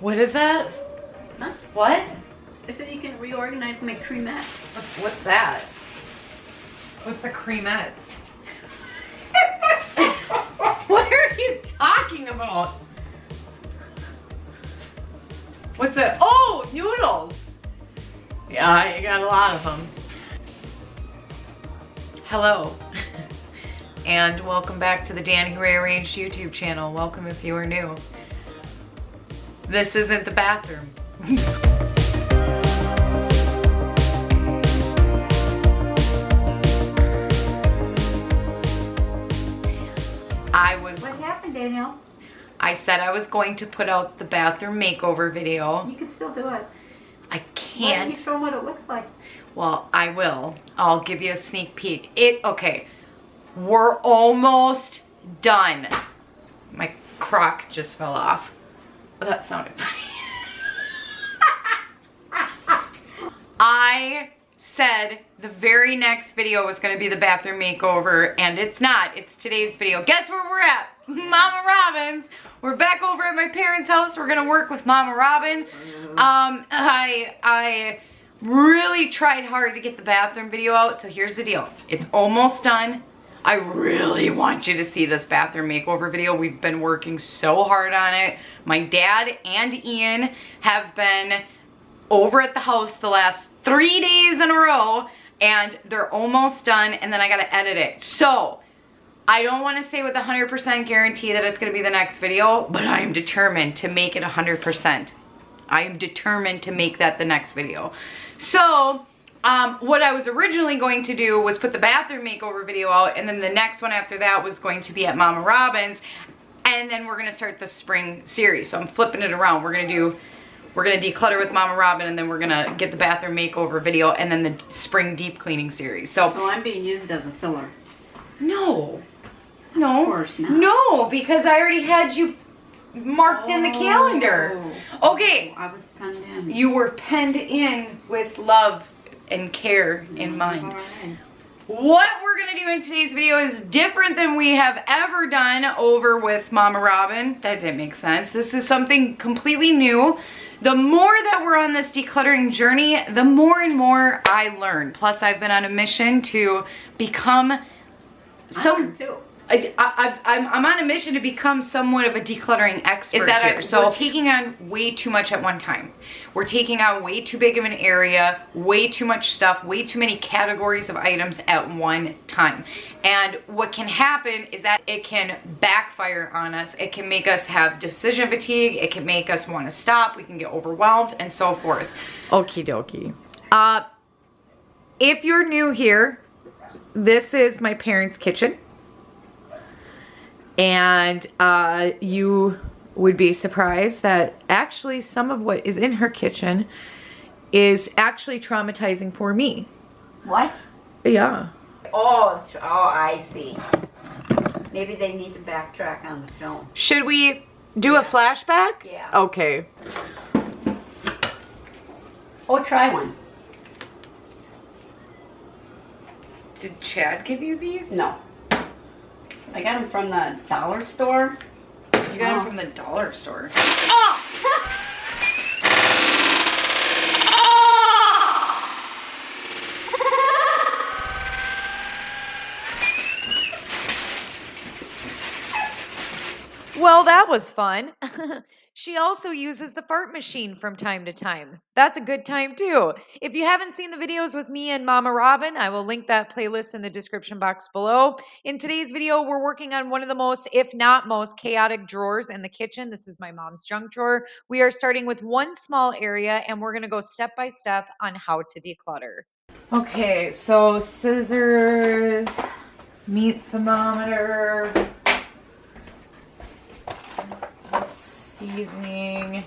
What is that? Huh? What? I said you can reorganize my cremettes. What's that? What's the cremettes? What are you talking about? What's that? Oh, noodles. Yeah, you got a lot of them. Hello. And welcome back to the Dan Who Rearranged YouTube channel. Welcome if you are new. This isn't the bathroom. What happened, Daniel? I said I was going to put out the bathroom makeover video. You can still do it. I Why can't. don't you show them what it looks like? Well, I will. I'll give you a sneak peek. Okay. We're almost done. My crock just fell off. Well, that sounded funny. I said the very next video was going to be the bathroom makeover, and it's not. It's today's video. Guess where we're at? Mama Robyn's. We're back over at my parents' house. We're going to work with Mama Robyn. I really tried hard to get the bathroom video out, so here's the deal. It's almost done. I really want you to see this bathroom makeover video. We've been working so hard on it. My dad and Ian have been over at the house the last 3 days in a row, and they're almost done, and then I gotta edit it. So I don't want to say with 100% guarantee that it's gonna be the next video, but I am determined to make it 100%. I am determined to make that the next video. So what I was originally going to do was put the bathroom makeover video out, and then the next one after that was going to be at Mama Robyn's, and then we're gonna start the spring series. So I'm flipping it around. We're gonna declutter with Mama Robyn, and then we're gonna get the bathroom makeover video, and then the spring deep cleaning series. So I'm being used as a filler. no, Of course not. no, because I already had you marked in the calendar. Okay, I was penned in. you were penned in with love and care in mind. All right. What we're gonna do in today's video is different than we have ever done over with Mama Robyn. That didn't make sense. This is something completely new. The more that we're on this decluttering journey, the more and more I learn. Plus, I've been on a mission to become I'm on a mission to become somewhat of a decluttering expert here. So we're taking on way too much at one time. We're taking on way too big of an area, way too much stuff, way too many categories of items at one time. And what can happen is that it can backfire on us. It can make us have decision fatigue. It can make us want to stop. We can get overwhelmed and so forth. Okie dokie. If you're new here, this is my parents' kitchen. And you would be surprised that actually some of what is in her kitchen is actually traumatizing for me. What? Yeah. Oh, I see. Maybe they need to backtrack on the film. Should we do a flashback? Yeah. Okay. Oh, try one. Did Chad give you these? No. I got them from the dollar store. You got them from the dollar store. Oh! Well, that was fun. She also uses the fart machine from time to time. That's a good time too. If you haven't seen the videos with me and Mama Robyn, I will link that playlist in the description box below. In today's video, we're working on one of the most, if not most, chaotic drawers in the kitchen. This is my mom's junk drawer. We are starting with one small area, and we're gonna go step by step on how to declutter. Okay, so scissors, meat thermometer, seasoning.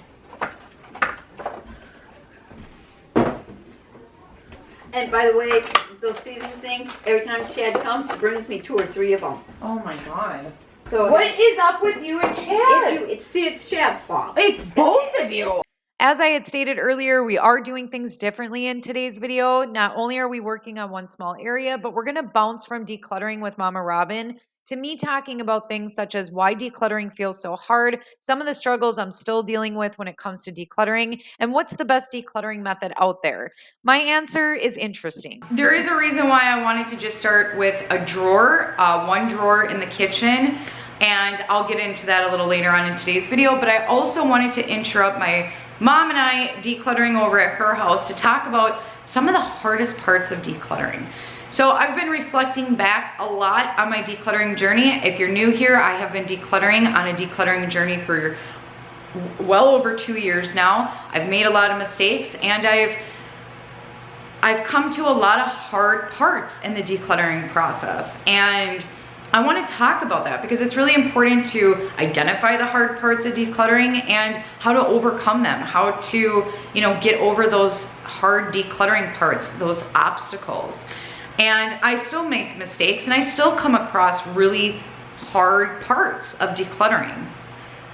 And by the way, those seasoning things, every time Chad comes, he brings me 2 or 3 of them. Oh my God. So What is up with you and Chad? it's Chad's fault. It's both of you. As I had stated earlier, we are doing things differently in today's video. Not only are we working on one small area, but we're gonna bounce from decluttering with Mama Robyn to me talking about things such as why decluttering feels so hard, some of the struggles I'm still dealing with when it comes to decluttering, and what's the best decluttering method out there. My answer is interesting. There is a reason why I wanted to just start with a drawer, one drawer in the kitchen, and I'll get into that a little later on in today's video, but I also wanted to interrupt my mom and I decluttering over at her house to talk about some of the hardest parts of decluttering. So I've been reflecting back a lot on my decluttering journey. If you're new here, I have been decluttering on a decluttering journey for well over 2 years now. I've made a lot of mistakes, and I've come to a lot of hard parts in the decluttering process. And I want to talk about that because it's really important to identify the hard parts of decluttering and how to overcome them, how to, get over those hard decluttering parts, those obstacles. And I still make mistakes and I still come across really hard parts of decluttering.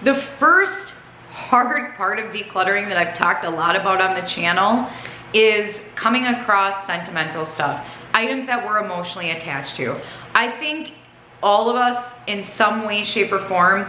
The first hard part of decluttering that I've talked a lot about on the channel is coming across sentimental stuff, items that we're emotionally attached to. I think all of us in some way, shape, or form,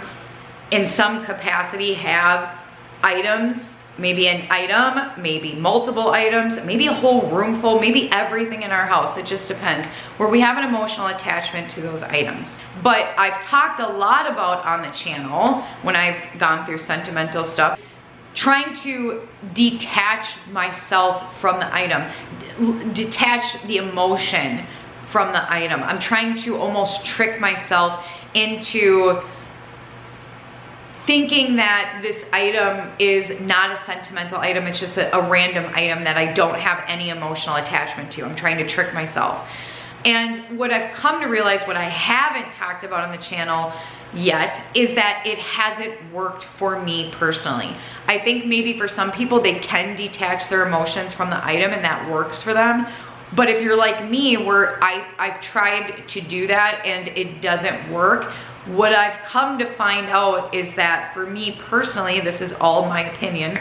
in some capacity, have items, maybe an item, maybe multiple items, maybe a whole room full, maybe everything in our house, it just depends, where we have an emotional attachment to those items. But I've talked a lot about on the channel, when I've gone through sentimental stuff, trying to detach myself from the item, detach the emotion from the item. I'm trying to almost trick myself into thinking that this item is not a sentimental item, it's just a random item that I don't have any emotional attachment to. I'm trying to trick myself. And what I've come to realize, what I haven't talked about on the channel yet, is that it hasn't worked for me personally. I think maybe for some people they can detach their emotions from the item and that works for them. But if you're like me, where I've tried to do that and it doesn't work, what I've come to find out is that for me personally, this is all my opinion,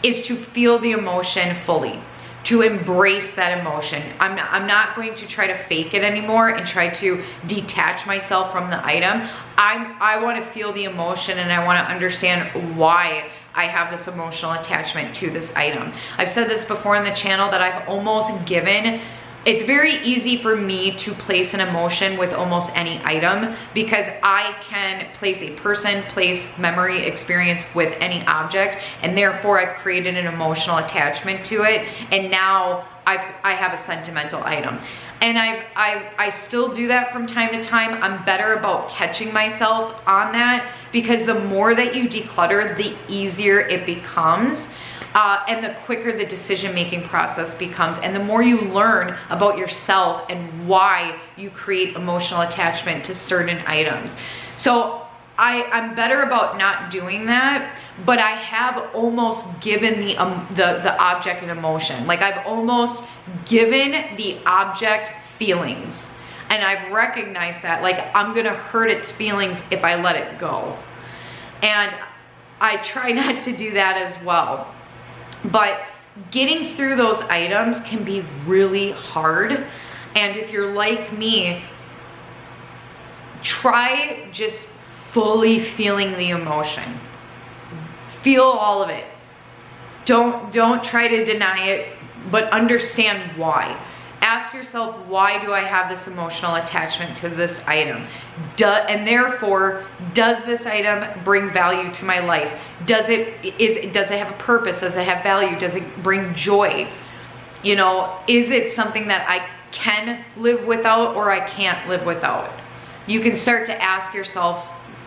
is to feel the emotion fully, to embrace that emotion. I'm not going to try to fake it anymore and try to detach myself from the item. I want to feel the emotion and I want to understand why I have this emotional attachment to this item. I've said this before on the channel that I've almost given. It's very easy for me to place an emotion with almost any item because I can place a person, place, memory, experience with any object, and therefore I've created an emotional attachment to it, and now I have a sentimental item. And I still do that from time to time. I'm better about catching myself on that because the more that you declutter, the easier it becomes. And the quicker the decision-making process becomes, and the more you learn about yourself and why you create emotional attachment to certain items. So I'm better about not doing that, but I have almost given the object an emotion. Like I've almost given the object feelings, and I've recognized that like I'm gonna hurt its feelings if I let it go. And I try not to do that as well. But getting through those items can be really hard. And if you're like me, try just fully feeling the emotion. Feel all of it. Don't try to deny it, but understand why. Ask yourself, why do I have this emotional attachment to this item? And therefore, does this item bring value to my life? Does it have a purpose? Does it have value? Does it bring joy? Is it something that I can live without or I can't live without? You can start to ask yourself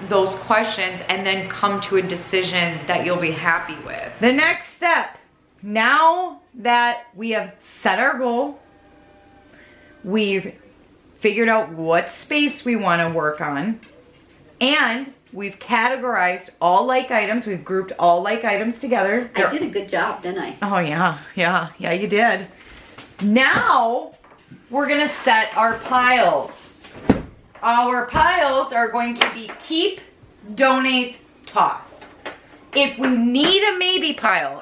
those questions and then come to a decision that you'll be happy with. The next step, now that we have set our goal, we've figured out what space we want to work on, and we've categorized all like items. We've grouped all like items together. I did a good job, didn't I? Oh yeah, you did. Now we're gonna set our piles. Our piles are going to be keep, donate, toss. If we need a maybe pile,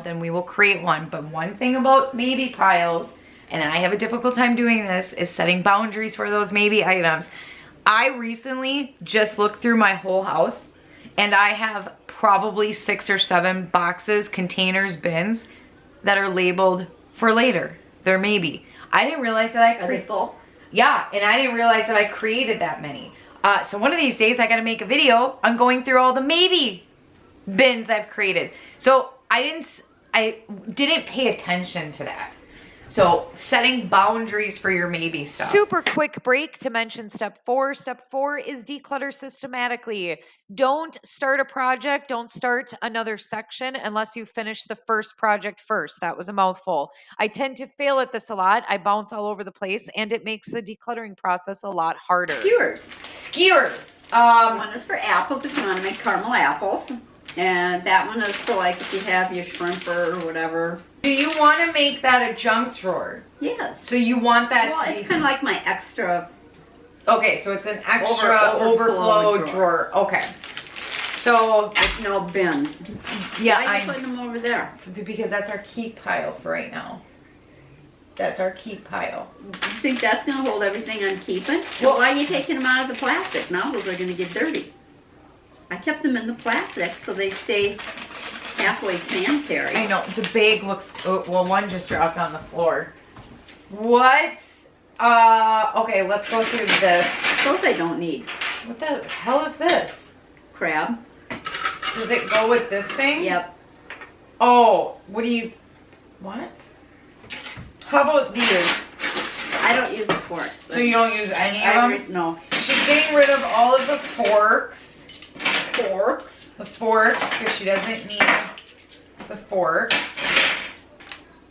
then we will create one. But one thing about maybe piles, and I have a difficult time doing this, is setting boundaries for those maybe items. I recently just looked through my whole house, and I have probably 6 or 7 boxes, containers, bins that are labeled for later. They're maybe. I didn't realize that Are they full? Yeah, and I didn't realize that I created that many. So one of these days I gotta make a video on going through all the maybe bins I've created. So I didn't pay attention to that. So setting boundaries for your maybe stuff. Super quick break to mention step 4. Step 4 is declutter systematically. Don't start a project. Don't start another section unless you finish the first project first. That was a mouthful. I tend to fail at this a lot. I bounce all over the place, and it makes the decluttering process a lot harder. Skewers. Skewers. One is for apples if you want to make caramel apples. And that one is for like if you have your shrimp or whatever. Do you want to make that a junk drawer? Yes. So you want that Well, to be... it's kind of like my extra. Okay, so it's an extra overflow drawer. Okay. So... With no bins. Yeah, Why are you putting them over there? Because that's our keep pile for right now. That's our keep pile. You think that's going to hold everything on keeping? Well, why are you taking them out of the plastic? Now those are going to get dirty. I kept them in the plastic so they stay halfway sanitary. I know, the bag looks, well, one just dropped on the floor. What? Okay, let's go through this. Those I don't need. What the hell is this? Crab. Does it go with this thing? Yep. Oh, what? How about these? I don't use the forks. So you don't use any of them? No. She's getting rid of all of the forks. Forks? The forks, because she doesn't need the forks.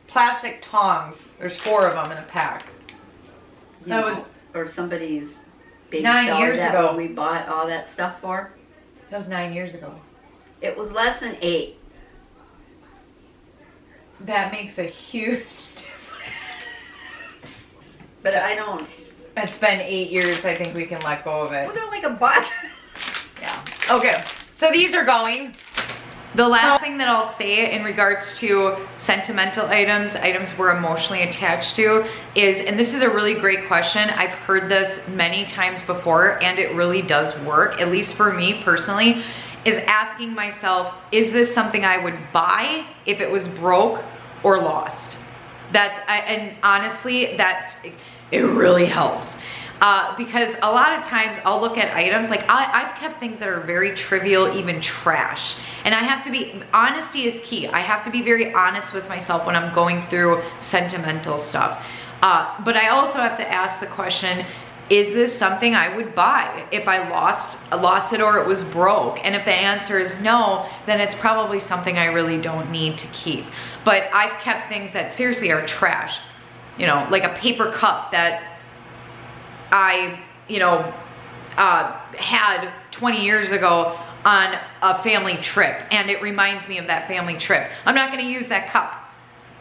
Plastic tongs. There's 4 of them in a pack. That was... Or somebody's baby 9 shower years that ago. we bought all that stuff for. That was 9 years ago. It was less than 8. That makes a huge difference. But I don't. It's been 8 years. I think we can let go of it. Well, they're like a buck. Yeah. Okay. So these are going. The last thing that I'll say in regards to sentimental items, items we're emotionally attached to is, and this is a really great question. I've heard this many times before and it really does work, at least for me personally, is asking myself, is this something I would buy if it was broke or lost? And honestly, it really helps. Because a lot of times I'll look at items, like I've kept things that are very trivial, even trash. And I have to be, honesty is key. I have to be very honest with myself when I'm going through sentimental stuff. But I also have to ask the question, is this something I would buy if I lost it or it was broke? And if the answer is no, then it's probably something I really don't need to keep. But I've kept things that seriously are trash. You know, like a paper cup that I, had 20 years ago on a family trip, and it reminds me of that family trip. I'm not gonna use that cup.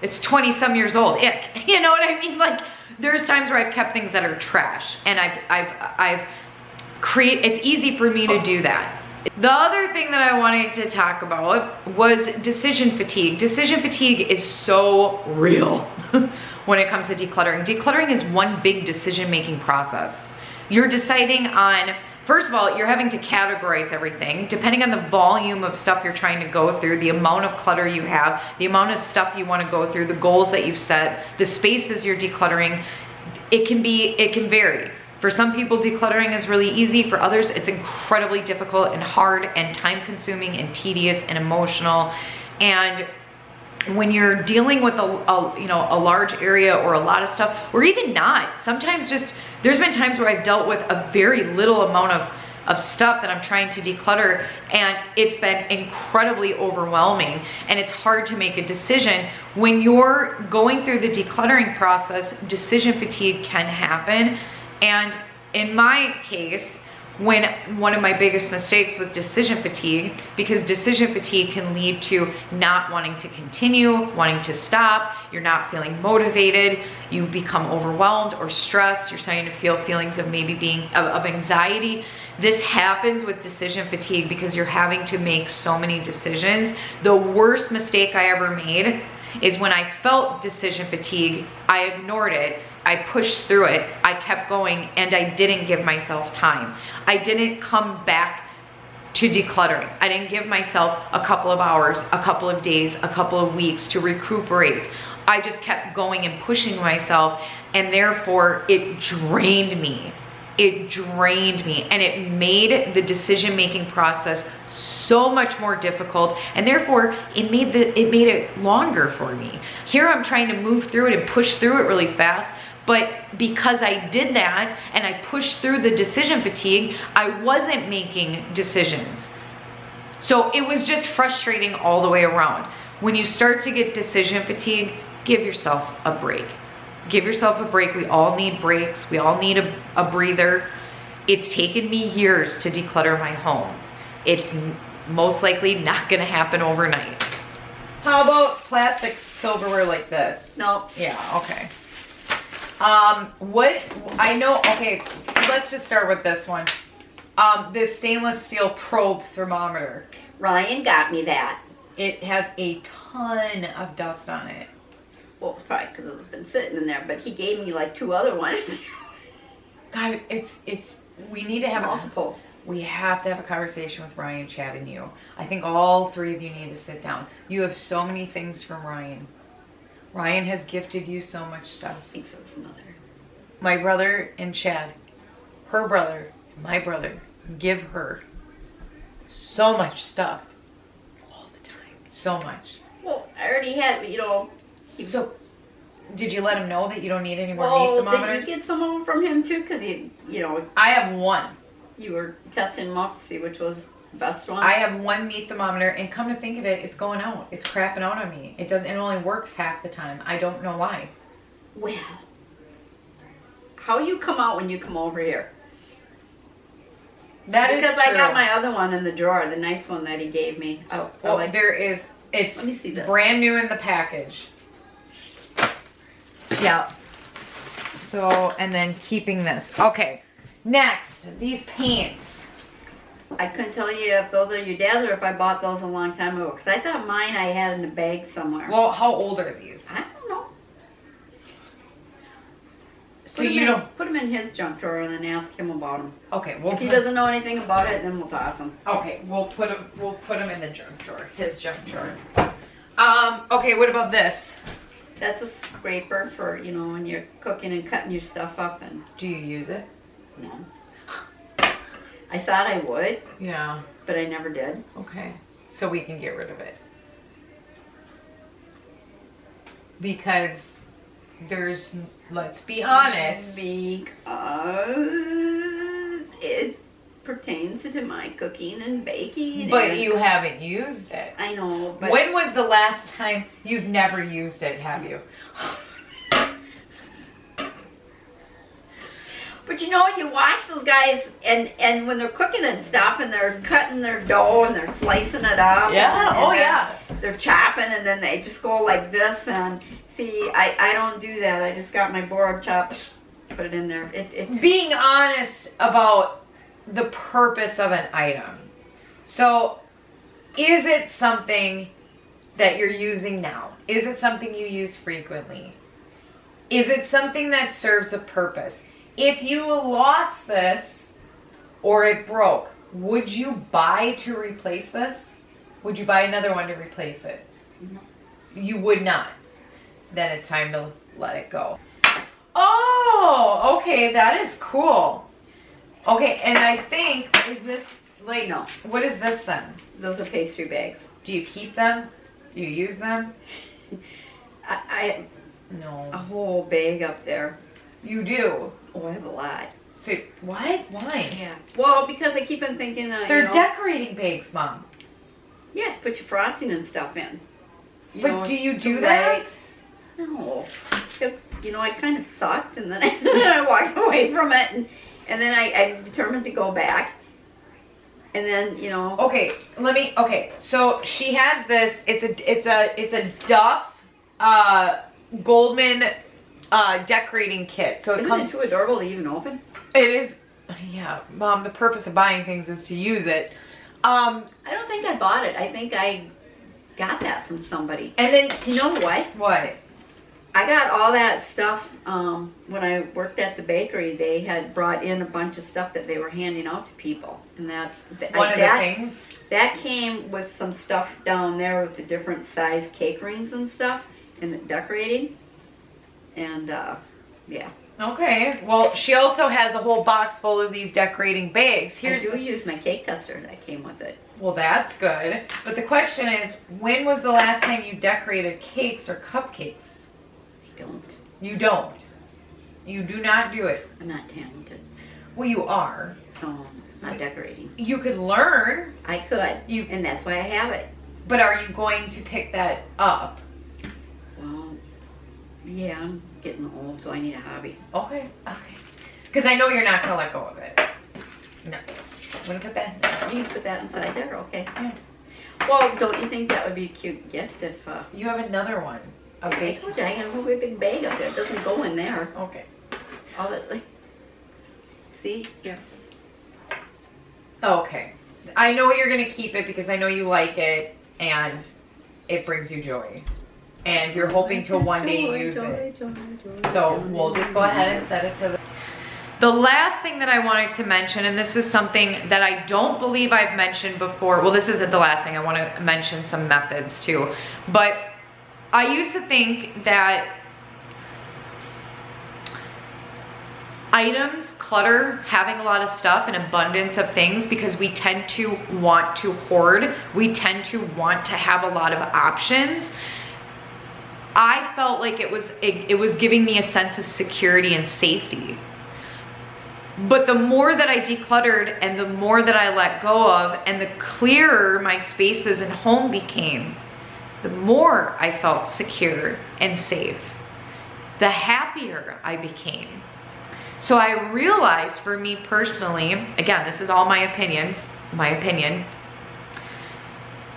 It's 20 some years old, ick. You know what I mean? Like, there's times where I've kept things that are trash, and it's easy for me to do that. The other thing that I wanted to talk about was decision fatigue. Decision fatigue is so real when it comes to decluttering. Decluttering is one big decision-making process. You're deciding on, first of all, you're having to categorize everything depending on the volume of stuff you're trying to go through, the amount of clutter you have, the amount of stuff you want to go through, the goals that you've set, the spaces you're decluttering. It can vary. For some people, decluttering is really easy. For others, it's incredibly difficult and hard and time-consuming and tedious and emotional. And when you're dealing with a large area or a lot of stuff, or even not, sometimes there's been times where I've dealt with a very little amount of stuff that I'm trying to declutter, and it's been incredibly overwhelming, and it's hard to make a decision. When you're going through the decluttering process, decision fatigue can happen. And in my case, when one of my biggest mistakes with decision fatigue, because decision fatigue can lead to not wanting to continue, wanting to stop, you're not feeling motivated, you become overwhelmed or stressed, you're starting to feel feelings of of anxiety. This happens with decision fatigue because you're having to make so many decisions. The worst mistake I ever made is when I felt decision fatigue, I ignored it, I pushed through it, I kept going, and I didn't give myself time. I didn't come back to decluttering. I didn't give myself a couple of hours, a couple of days, a couple of weeks to recuperate. I just kept going and pushing myself, and therefore it drained me. It drained me, and it made the decision-making process so much more difficult, and therefore it made it longer for me. Here I'm trying to move through it and push through it really fast, but because I did that and I pushed through the decision fatigue, I wasn't making decisions. So it was just frustrating all the way around. When you start to get decision fatigue, give yourself a break. Give yourself a break. We all need breaks. We all need a breather. It's taken me years to declutter my home. It's most likely not gonna happen overnight. How about plastic silverware like this? No. Yeah, okay. Okay, let's just start with this one. This stainless steel probe thermometer. Ryan got me that. It has a ton of dust on it. Well, it's probably because it's been sitting in there, but he gave me like 2 other ones. God, we need to have multiples. We have to have a conversation with Ryan, Chad, and you. I think all 3 of you need to sit down. You have so many things from Ryan. Ryan has gifted you so much stuff. I think so, his mother. My brother and Chad, her brother, my brother, give her so much stuff all the time. So much. Well, I already had, So, did you let him know that you don't need any more meat thermometers? Did you get some of them from him too? Because I have one. You were testing them out to see which was the best one. I have one meat thermometer, and come to think of it, it's going out. It's crapping out on me. It only works half the time. I don't know why. Well, how you come out when you come over here? That is because true. I got my other one in the drawer, the nice one that he gave me. It's Let me see this. brand new in the package. Yeah. So, and then keeping this. Okay. Next, these paints. I couldn't tell you if those are your dad's or if I bought those a long time ago. Because I thought mine I had in a bag somewhere. Well, how old are these? I don't know. So you don't... Put them in his junk drawer and then ask him about them. Okay. If he doesn't know anything about it, then we'll toss them. Okay. We'll put them in the junk drawer. His junk drawer. Okay. What about this? That's a scraper for, when you're cooking and cutting your stuff up. And do you use it? No. I thought I would. Yeah. But I never did. Okay. So we can get rid of it. Because let's be honest. Because it pertains to my cooking and baking. But you haven't used it. I know. But when was the last time you've never used it, have you? But you watch those guys and when they're cooking and stuff and they're cutting their dough and they're slicing it up. Yeah, yeah. They're chopping and then they just go like this and see, I don't do that. I just got my board chopped, put it in there. Being honest about the purpose of an item. So, is it something that you're using now? Is it something you use frequently? Is it something that serves a purpose? If you lost this or it broke, would you buy to replace this? Would you buy another one to replace it? No. You would not. Then it's time to let it go. Oh, okay, that is cool. Okay, and I think, is this, like, No. What is this then? Those are pastry bags. Do you keep them? Do you use them? I No. a whole bag up there. You do? Oh, I have a lot. So, what? Why? Yeah. Well, because I keep on thinking, They're decorating bags, Mom. Yeah, to put your frosting and stuff in. But do you do that? No. I kind of sucked, and then I walked away from it, and then I determined to go back. And then, Okay, so she has this, it's a Duff Goldman decorating kit. So Isn't it too adorable to even open? It is, yeah, Mom, the purpose of buying things is to use it. I don't think I bought it. I think I got that from somebody. And then, You know what? what? I got all that stuff when I worked at the bakery. They had brought in a bunch of stuff that they were handing out to people, and that's One of the things? That came with some stuff down there with the different size cake rings and stuff, and the decorating, and yeah. Okay, well, she also has a whole box full of these decorating bags. I do use my cake tester that came with it. Well, that's good. But the question is, when was the last time you decorated cakes or cupcakes? I don't. You don't. You do not do it. I'm not talented. Well, you are. Not decorating. You could learn. I could, and that's why I have it. But are you going to pick that up? Well, yeah, I'm getting old, so I need a hobby. Okay, okay. Because I know you're not going to let go of it. No. I'm going to put that. You can put that inside there, okay. Yeah. Well, don't you think that would be a cute gift if... You have another one. A I big. told you, I got a whole great big bag up there. It doesn't go in there. Okay. All it, like, see? Here. Okay. I know you're going to keep it because I know you like it and it brings you joy. And you're hoping to one day use it. So we'll just go ahead and set it to the last thing that I wanted to mention, and this is something that I don't believe I've mentioned before. Well, this isn't the last thing. I want to mention some methods too. But I used to think that items, clutter, having a lot of stuff, an abundance of things, because we tend to want to hoard. We tend to want to have a lot of options. I felt like it was giving me a sense of security and safety. But the more that I decluttered and the more that I let go of and the clearer my spaces and home became, the more I felt secure and safe, the happier I became. So I realized for me personally, again, this is all my opinion,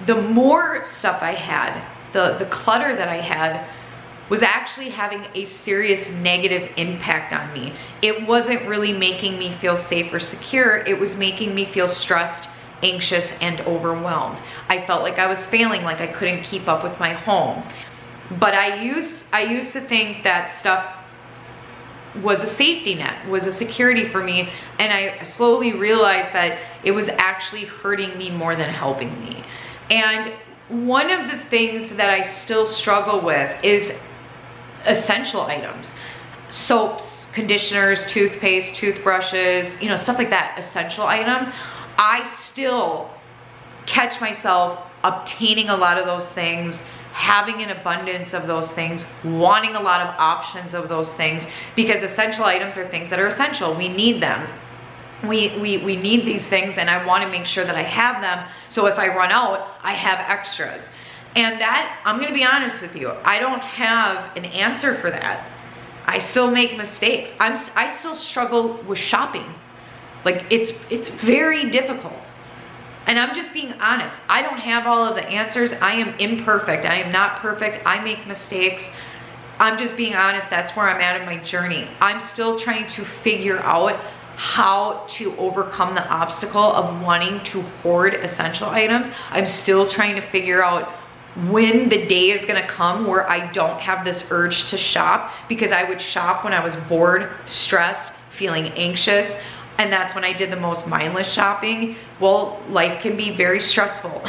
the more stuff I had, the clutter that I had was actually having a serious negative impact on me. It wasn't really making me feel safe or secure. It was making me feel stressed, anxious, and overwhelmed. I felt like I was failing, like I couldn't keep up with my home. But I used to think that stuff was a safety net, was a security for me, and I slowly realized that it was actually hurting me more than helping me. And one of the things that I still struggle with is essential items. Soaps, conditioners, toothpaste, toothbrushes, you know, stuff like that, essential items. I still catch myself obtaining a lot of those things, having an abundance of those things, wanting a lot of options of those things, because essential items are things that are essential. We need them. We need these things, and I want to make sure that I have them, so if I run out, I have extras. And that, I'm going to be honest with you, I don't have an answer for that. I still make mistakes. I still struggle with shopping. Like, it's very difficult. And I'm just being honest. I don't have all of the answers. I am imperfect. I am not perfect. I make mistakes. I'm just being honest. That's where I'm at in my journey. I'm still trying to figure out how to overcome the obstacle of wanting to hoard essential items. I'm still trying to figure out when the day is gonna come where I don't have this urge to shop, because I would shop when I was bored, stressed, feeling anxious, and that's when I did the most mindless shopping. Well, life can be very stressful,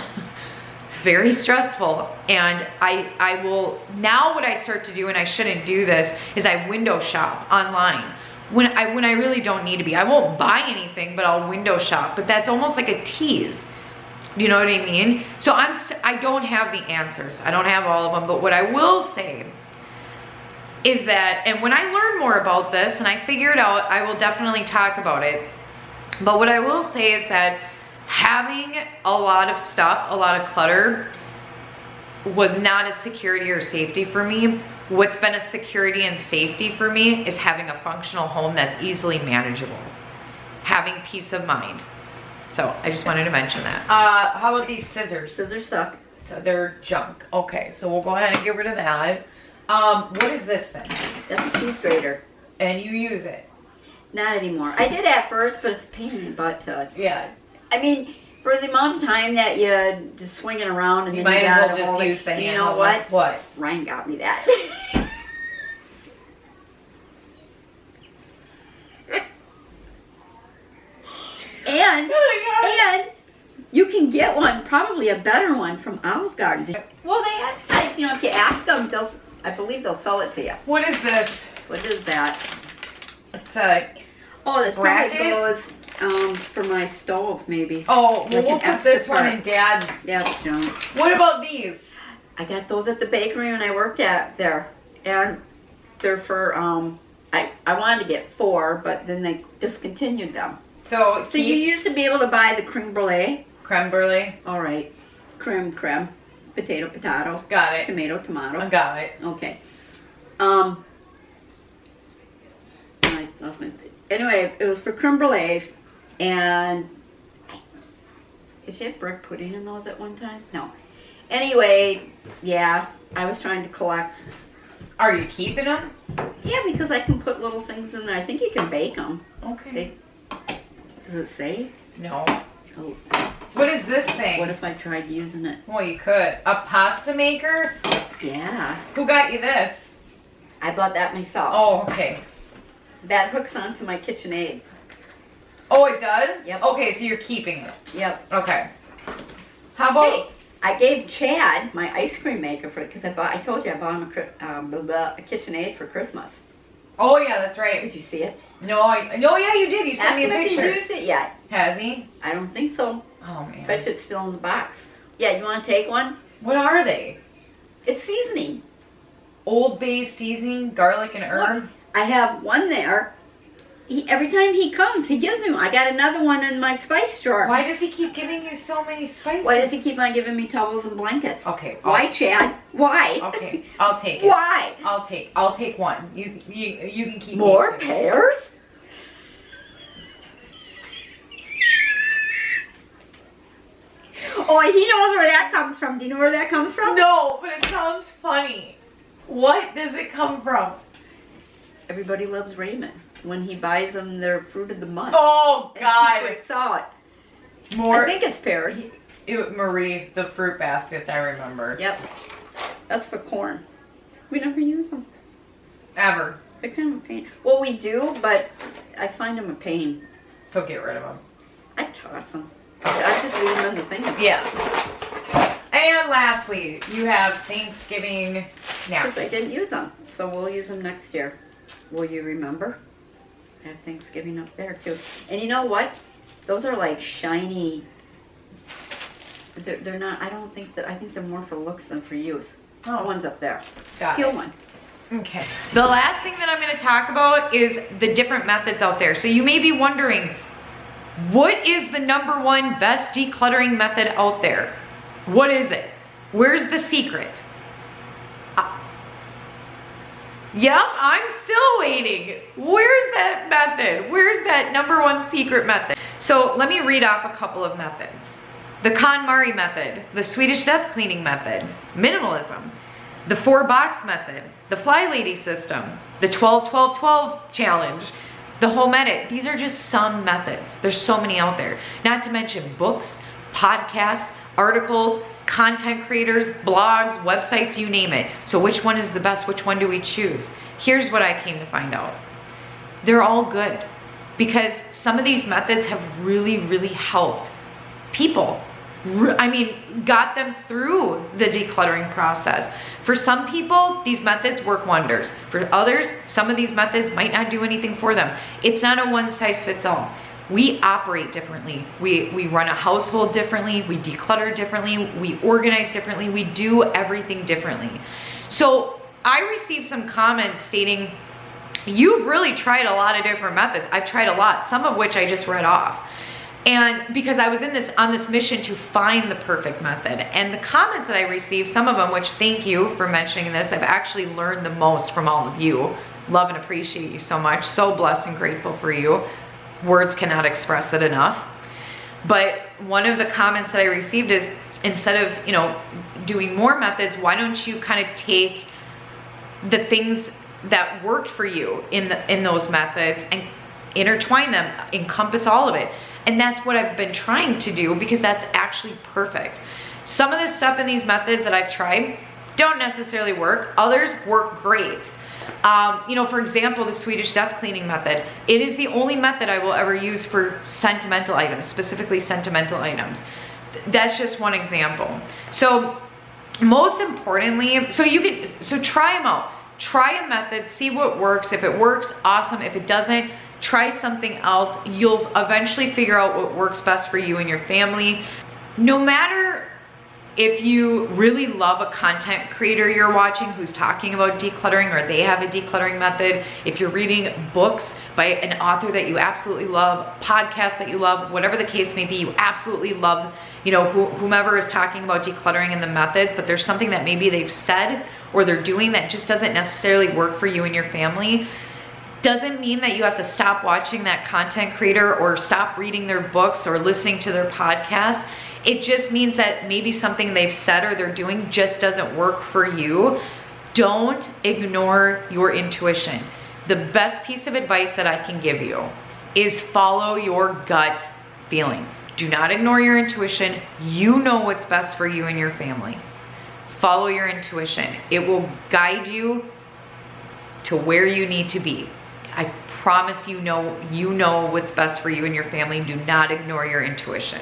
very stressful. And I will, now what I start to do, and I shouldn't do this, is I window shop online. When I really don't need to be. I won't buy anything, but I'll window shop. But that's almost like a tease. You know what I mean? So I don't have the answers. I don't have all of them. But what I will say is that, and when I learn more about this and I figure it out, I will definitely talk about it. But what I will say is that having a lot of stuff, a lot of clutter, was not a security or safety for me. What's been a security and safety for me is having a functional home that's easily manageable, having peace of mind. So I just wanted to mention that. How about these scissors? Scissors suck. So they're junk. Okay, so we'll go ahead and get rid of that. What is this thing? That's a cheese grater. And you use it? Not anymore. I did at first, but it's a pain in the butt. Yeah. I mean, For the amount of time that you just swinging around and You then might you as well gotta just hold it. use the hand. You know what? What? Ryan got me that. and you can get one, probably a better one from Olive Garden. Well, they advertise, you know, if you ask them, I believe they'll sell it to you. What is this? What is that? It's a Oh, that's probably bracket? goes for my stove, maybe. Oh, well, Like we'll an put this extra one part. in Dad's. That's junk. What about these? I got those at the bakery when I worked there, and they're for I wanted to get 4, but then they discontinued them. So So you used to be able to buy the creme brulee. creme brulee. All right, creme, potato, Got it. tomato, I tomato. got it. Okay. I lost my. Anyway, it was for creme brulees, and did she have brick pudding in those at one time? No. Anyway, yeah, I was trying to collect. Are you keeping them? Yeah, because I can put little things in there. I think you can bake them. Okay. Does it say? No. Oh, What is this thing? what if I tried using it? Well, you could. A pasta maker? Yeah, Who got you this? I bought that myself. Oh, okay. That hooks onto my KitchenAid. Oh, it does? Yep. Okay, so you're keeping it. Yep. Okay. How about... Hey, I gave Chad my ice cream maker for because I told you I bought him a KitchenAid for Christmas. Oh, yeah, that's right. Did you see it? No, no, yeah, you did. You sent Ask me a him if he's picture. used it yet. Has he? I don't think so. Oh, man. Bet you it's still in the box. Yeah, you want to take one? What are they? It's seasoning. Old Bay seasoning, garlic and herb? I have one there. Every time he comes, he gives me one. I got another one in my spice drawer. Why does he keep giving you so many spices? Why does he keep on giving me towels and blankets? Okay. Why, Chad? Why? Okay, I'll take it. Why? I'll take one. You can keep More these two. pears? Oh, he knows where that comes from. Do you know where that comes from? No, but it sounds funny. What does it come from? Everybody loves Raymond when he buys them their fruit of the month. Oh And she God! freaks out. More. I think it's pears. Marie, the fruit baskets. I remember. Yep. That's for corn. We never use them. Ever. They're kind of a pain. Well, we do, but I find them a pain. So get rid of them. I toss them. I just leave them in the thing. Yeah. And lastly, you have Thanksgiving napkins. Because I didn't use them, so we'll use them next year. Will you remember? I have Thanksgiving up there too. And you know what? Those are like shiny. They're not. I don't think that. I think they're more for looks than for use. Oh. The one's up there. Got Peel it. one. Okay. The last thing that I'm going to talk about is the different methods out there. So you may be wondering, what is the #1 best decluttering method out there? What is it? Where's the secret? Yep, I'm still waiting. Where's that method? Where's that #1 secret method? So let me read off a couple of methods. The KonMari method, the Swedish death cleaning method, minimalism, the 4-box method, the Fly Lady system, the 12-12-12 challenge, the home edit. These are just some methods. There's so many out there. Not to mention books, podcasts, articles, content creators, blogs, websites, you name it. So which one is the best? Which one do we choose? Here's what I came to find out. They're all good because some of these methods have really, really helped people. I mean, got them through the decluttering process. For some people, these methods work wonders. For others, some of these methods might not do anything for them. It's not a one size fits all. We operate differently. We run a household differently. We declutter differently. We organize differently. We do everything differently. So I received some comments stating, you've really tried a lot of different methods. I've tried a lot, some of which I just read off. And because I was on this mission to find the perfect method. And the comments that I received, some of them, which thank you for mentioning this, I've actually learned the most from all of you. Love and appreciate you so much. So blessed and grateful for you. Words cannot express it enough. But one of the comments that I received is, instead of, doing more methods, why don't you kind of take the things that worked for you in those methods and intertwine them, encompass all of it. And that's what I've been trying to do because that's actually perfect. Some of the stuff in these methods that I've tried don't necessarily work. Others work great. You know, for example, the Swedish depth cleaning method. It is the only method I will ever use for sentimental items, specifically sentimental items. That's just one example. So most importantly, so try them out. Try a method, see what works. If it works, awesome. If it doesn't, try something else. You'll eventually figure out what works best for you and your family. No matter if you really love a content creator you're watching who's talking about decluttering or they have a decluttering method, if you're reading books by an author that you absolutely love, podcasts that you love, whatever the case may be, you absolutely love, you know, whomever is talking about decluttering and the methods, but there's something that maybe they've said or they're doing that just doesn't necessarily work for you and your family, doesn't mean that you have to stop watching that content creator or stop reading their books or listening to their podcasts. It just means that maybe something they've said or they're doing just doesn't work for you. Don't ignore your intuition. The best piece of advice that I can give you is follow your gut feeling. Do not ignore your intuition. You know what's best for you and your family. Follow your intuition. It will guide you to where you need to be. I promise you know what's best for you and your family. Do not ignore your intuition.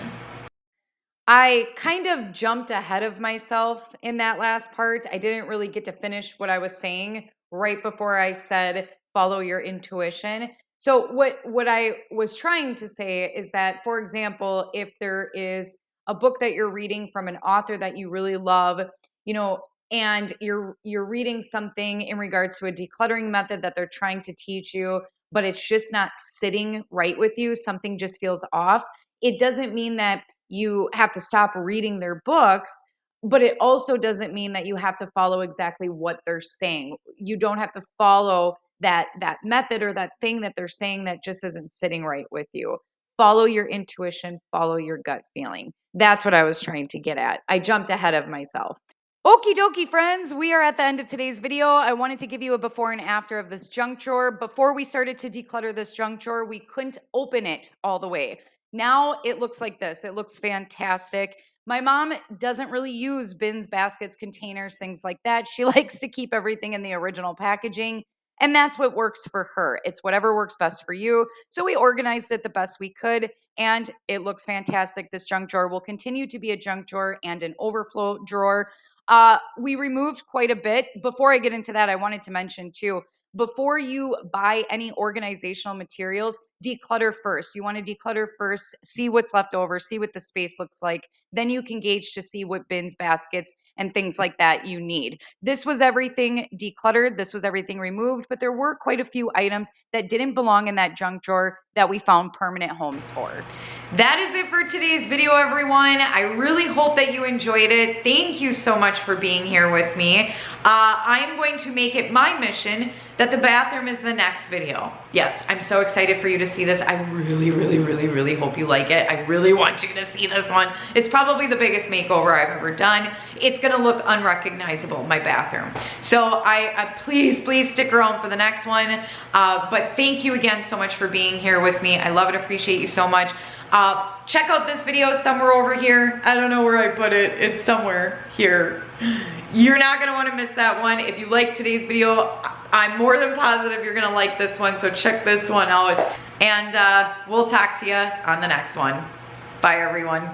I kind of jumped ahead of myself in that last part. I didn't really get to finish what I was saying right before I said follow your intuition. So what I was trying to say is that, for example, if there is a book that you're reading from an author that you really love, you know, and you're reading something in regards to a decluttering method that they're trying to teach you, but it's just not sitting right with you, something just feels off. It doesn't mean that you have to stop reading their books, but it also doesn't mean that you have to follow exactly what they're saying. You don't have to follow that method or that thing that they're saying that just isn't sitting right with you. Follow your intuition, follow your gut feeling. That's what I was trying to get at. I jumped ahead of myself. Okie dokie, friends, we are at the end of today's video. I wanted to give you a before and after of this junk drawer. Before we started to declutter this junk drawer, we couldn't open it all the way. Now it looks like this. It looks fantastic. My mom doesn't really use bins, baskets, containers, things like that. She likes to keep everything in the original packaging, and that's what works for her. It's whatever works best for you. So we organized it the best we could, and it looks fantastic. This junk drawer will continue to be a junk drawer and an overflow drawer. We removed quite a bit. Before I get into that, I wanted to mention too, before you buy any organizational materials, declutter first. You want to declutter first, see what's left over, see what the space looks like. Then you can gauge to see what bins, baskets, and things like that you need. This was everything decluttered. This was everything removed, but there were quite a few items that didn't belong in that junk drawer that we found permanent homes for. That is it for today's video, everyone. I really hope that you enjoyed it. Thank you so much for being here with me. I'm going to make it my mission that the bathroom is the next video. Yes, I'm so excited for you to see this. I really hope you like it. I really want you to see this one. It's probably the biggest makeover I've ever done. It's gonna look unrecognizable, my bathroom. So please stick around for the next one. But thank you again so much for being here with me. I love and appreciate you so much. Check out this video somewhere over here. I don't know where I put it. It's somewhere here. You're not gonna wanna miss that one. If you liked today's video, I'm more than positive you're gonna like this one, so check this one out. And we'll talk to you on the next one. Bye, everyone.